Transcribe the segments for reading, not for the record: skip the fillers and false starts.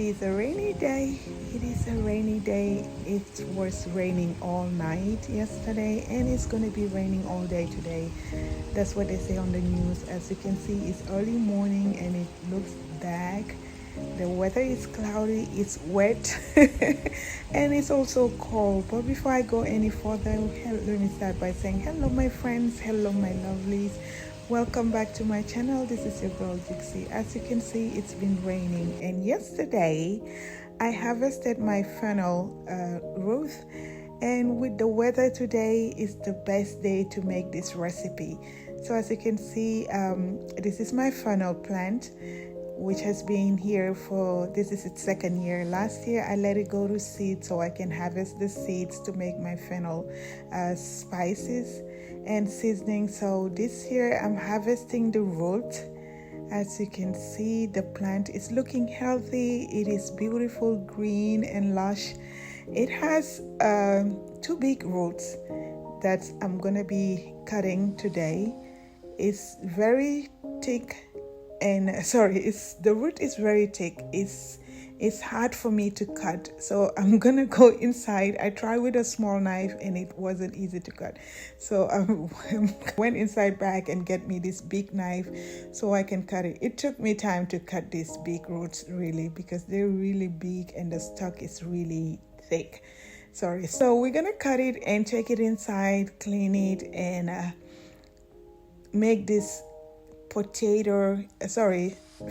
is a rainy day. It is a rainy day. It was raining all night yesterday and it's going to be raining all day today. That's what they say on the news. As you can see, it's early morning and it looks dark. The weather is cloudy, it's wet, and it's also cold. But before I go any further, let me start by saying hello, my friends. Hello, my lovelies. Welcome back to my channel. This is your girl Dixie. As you can see, it's been raining, and yesterday I harvested my fennel root, and with the weather today is the best day to make this recipe. So as you can see, this is my fennel plant, which has been here for, this is its second year. Last year I let it go to seed so I can harvest the seeds to make my fennel spices and seasoning. So this year I'm harvesting the root. As you can see, the plant is looking healthy. It is beautiful, green and lush. It has two big roots that I'm gonna be cutting today. It's very thick, and the root is very thick. It's hard for me to cut, so I'm gonna go inside. I tried with a small knife and it wasn't easy to cut, so I went inside back and get me this big knife so I can cut it. It took me time to cut these big roots, really, because they're really big and the stalk is really thick. So we're gonna cut it and take it inside, clean it, and make this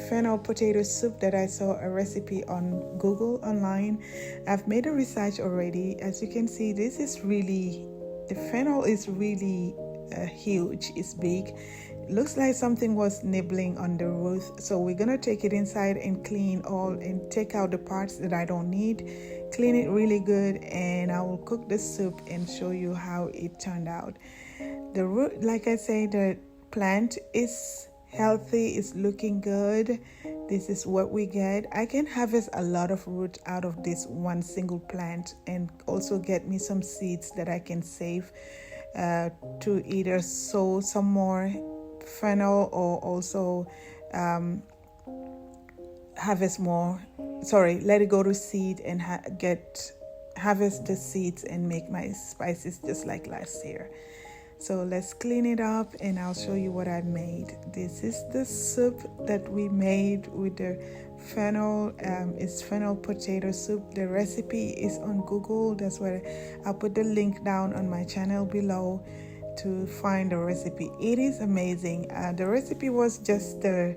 fennel potato soup that I saw a recipe on Google online. I've made a research already. As you can see, the fennel is really huge. It's big. Looks like something was nibbling on the root. So we're gonna take it inside and clean all and take out the parts that I don't need. Clean it really good, and I will cook the soup and show you how it turned out. The root, like I say, the plant is healthy, it's looking good. This is what we get. I can harvest a lot of root out of this one single plant and also get me some seeds that I can save to either sow some more fennel or also harvest more. Let it go to seed and harvest the seeds and make my spices just like last year. So let's clean it up and I'll show you what I made. This is the soup that we made with the fennel. It's fennel potato soup. The recipe is on Google. That's where I'll put the link down on my channel below to find the recipe. It is amazing. The recipe was just the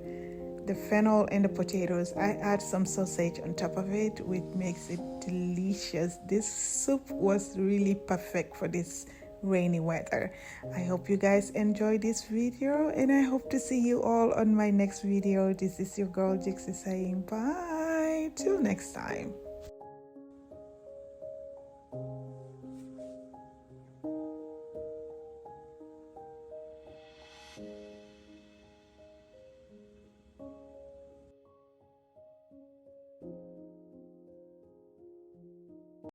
fennel and the potatoes. I add some sausage on top of it, which makes it delicious. This soup was really perfect for this rainy weather. I hope you guys enjoyed this video, and I hope to see you all on my next video. This is your girl Dixie saying bye till next time.